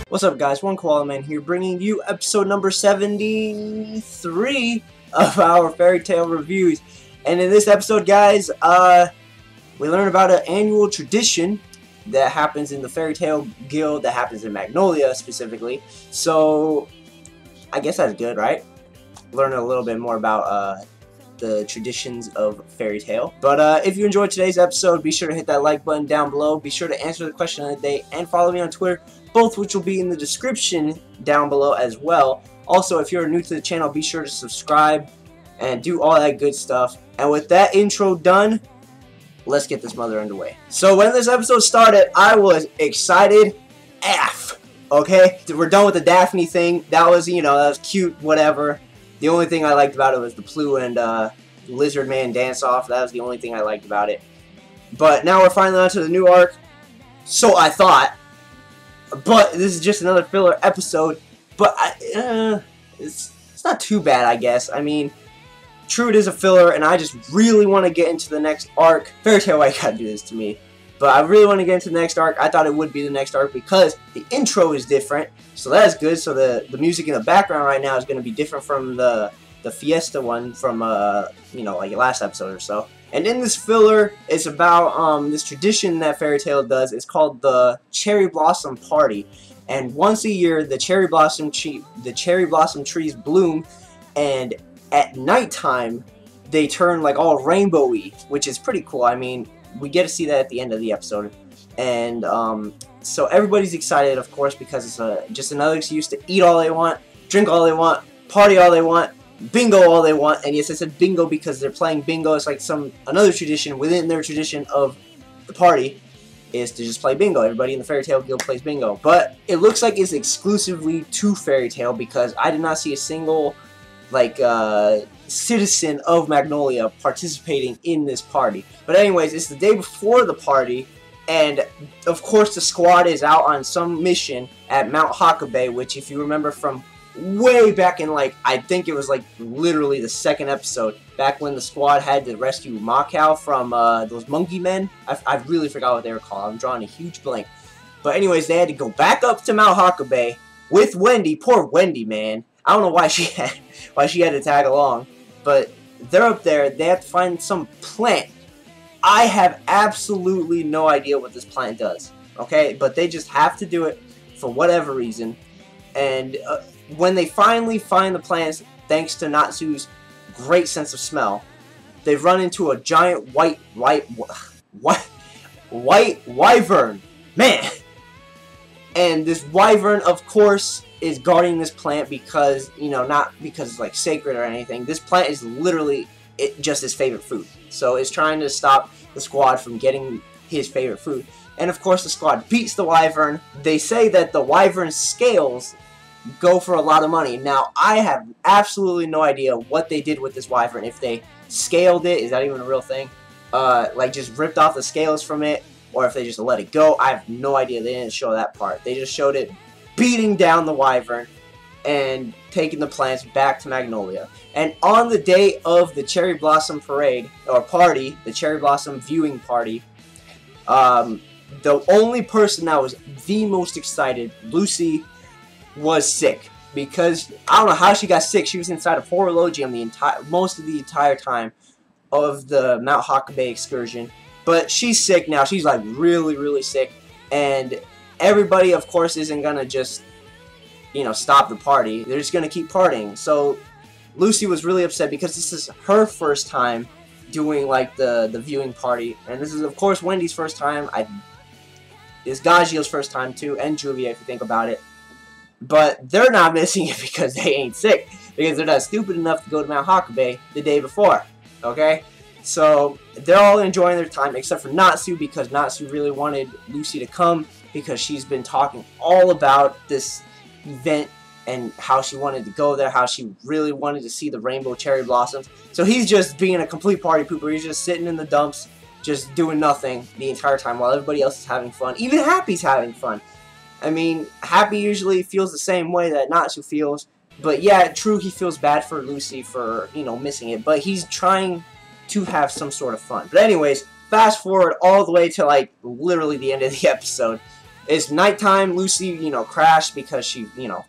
What's up, guys? One Koala Man here, bringing you episode number 73 of our fairy tale reviews. And in this episode, guys, we learn about an annual tradition that happens in the Fairy Tale Guild, that happens in Magnolia specifically. So, I guess that's good, right? Learning a little bit more about the traditions of fairy tale. But if you enjoyed today's episode, be sure to hit that like button down below. Be sure to answer the question of the day and follow me on Twitter, both which will be in the description down below as well. Also, if you're new to the channel, be sure to subscribe and do all that good stuff. And with that intro done, let's get this mother underway. So when this episode started, I was excited AF. Okay, we're done with the Daphne thing. That was, that was cute, whatever. The only thing I liked about it was the Plu and Lizard Man dance off. That was the only thing I liked about it. But now we're finally on to the new arc. So I thought. But this is just another filler episode. But it's not too bad, I guess. I mean, true, it is a filler, and I just really want to get into the next arc. Fairy Tail, why you gotta do this to me? But I really want to get into the next arc. I thought it would be the next arc because the intro is different. So that's good. So the music in the background right now is going to be different from the Fiesta one from, like last episode or so. And in this filler, it's about this tradition that Fairy Tail does. It's called the Cherry Blossom Party. And once a year, the cherry blossom trees bloom, and at nighttime, they turn like all rainbowy, which is pretty cool. I mean, we get to see that at the end of the episode. And so everybody's excited, of course, because it's just another excuse to eat all they want, drink all they want, party all they want, bingo all they want. And yes, I said bingo because they're playing bingo. It's like another tradition within their tradition of the party is to just play bingo. Everybody in the Fairy Tail Guild plays bingo. But it looks like it's exclusively to Fairy Tail because I did not see a single citizen of Magnolia participating in this party. But anyways, it's the day before the party, and of course the squad is out on some mission at Mount Hakabe, which, if you remember from way back in, I think it was literally the second episode, back when the squad had to rescue Macau from those monkey men. I really forgot what they were called. I'm drawing a huge blank. But anyways, they had to go back up to Mount Hakabe with Wendy. Poor Wendy, man. I don't know why she had to tag along, but they're up there. They have to find some plant. I have absolutely no idea what this plant does, okay? But they just have to do it for whatever reason. And when they finally find the plants, thanks to Natsu's great sense of smell, they run into a giant white wyvern, man. And this wyvern, of course, is guarding this plant because, not because it's sacred or anything. This plant is literally just his favorite food. So it's trying to stop the squad from getting his favorite food. And of course the squad beats the wyvern. They say that the wyvern's scales go for a lot of money. Now, I have absolutely no idea what they did with this wyvern. If they scaled it, is that even a real thing? Just ripped off the scales from it, or if they just let it go. I have no idea. They didn't show that part. They just showed it beating down the wyvern and taking the plants back to Magnolia. And on the day of the Cherry Blossom Parade, or party, the Cherry Blossom viewing party, the only person that was the most excited, Lucy, was sick. Because, I don't know how she got sick. She was inside of Horologium most of the entire time of the Mount Hakabe excursion. But she's sick now. She's really, really sick. And everybody, of course, isn't gonna just, stop the party. They're just gonna keep partying. So Lucy was really upset because this is her first time doing the viewing party, and this is, of course, Wendy's first time. It's Gagio's first time too, and Julia, if you think about it. But they're not missing it because they ain't sick, because they're not stupid enough to go to Mount Hakabe the day before. Okay. So they're all enjoying their time except for Natsu, because Natsu really wanted Lucy to come because she's been talking all about this event and how she wanted to go there, how she really wanted to see the rainbow cherry blossoms. So he's just being a complete party pooper. He's just sitting in the dumps, just doing nothing the entire time while everybody else is having fun. Even Happy's having fun. I mean, Happy usually feels the same way that Natsu feels. But yeah, true, he feels bad for Lucy for, missing it. But he's trying to have some sort of fun. But anyways, fast forward all the way to literally the end of the episode. It's nighttime. Lucy, you know, crashed because she, you know,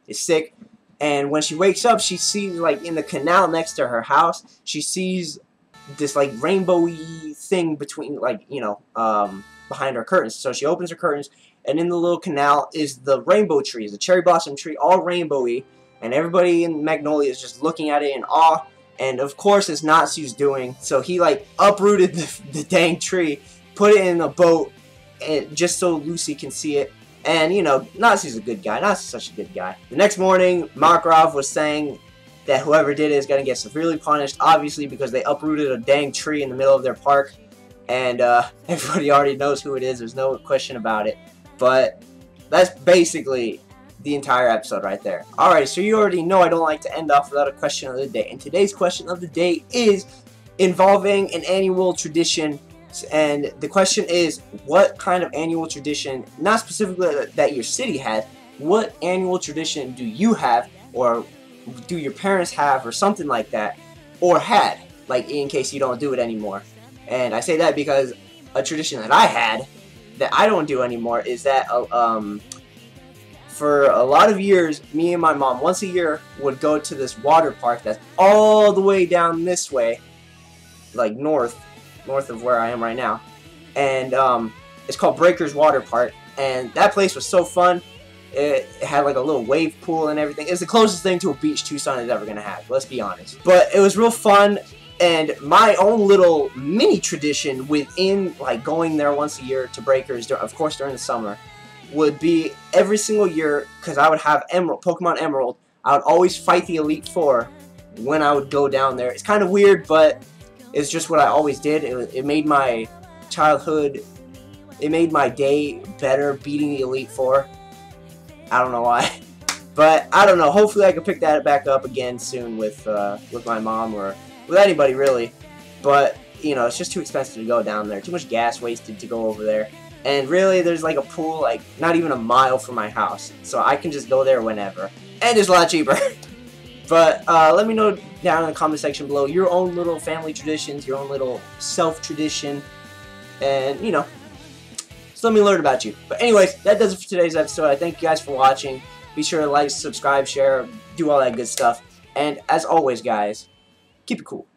is sick. And when she wakes up, she sees, like, in the canal next to her house, she sees this, like, rainbowy thing between, like, you know, behind her curtains. So she opens her curtains, and in the little canal is the rainbow trees, the cherry blossom tree, all rainbowy. And everybody in Magnolia is just looking at it in awe. And, of course, it's Natsu's doing. So he, like, uprooted the dang tree, put it in a boat, and just so Lucy can see it. And, you know, Natsu's a good guy. Natsu's such a good guy. The next morning, Makarov was saying that whoever did it is going to get severely punished, obviously, because they uprooted a dang tree in the middle of their park. And everybody already knows who it is. There's no question about it. But that's basically the entire episode right there. Alright, so you already know I don't like to end off without a question of the day. And today's question of the day is involving an annual tradition. And the question is, what kind of annual tradition, not specifically that your city has, what annual tradition do you have, or do your parents have, or something like that, or had, like, in case you don't do it anymore. And I say that because a tradition that I had, that I don't do anymore, is that, for a lot of years, me and my mom, once a year, would go to this water park that's all the way down this way, like north of where I am right now, and it's called Breakers Water Park, and that place was so fun. It had like a little wave pool and everything. It's the closest thing to a beach Tucson is ever gonna have, let's be honest. But it was real fun, and my own little mini tradition within, like, going there once a year to Breakers, of course during the summer, would be every single year, because I would have Pokemon Emerald, I would always fight the Elite Four when I would go down there. It's kind of weird, but it's just what I always did. It made my childhood, it made my day better, beating the Elite Four. I don't know why. But, I don't know, hopefully I can pick that back up again soon with my mom, or with anybody, really. But, you know, it's just too expensive to go down there. Too much gas wasted to go over there. And really, there's like a pool, like, not even a mile from my house. So I can just go there whenever. And it's a lot cheaper. But let me know down in the comment section below your own little family traditions, your own little self-tradition. And, you know, just let me learn about you. But anyways, that does it for today's episode. I thank you guys for watching. Be sure to like, subscribe, share, do all that good stuff. And as always, guys, keep it cool.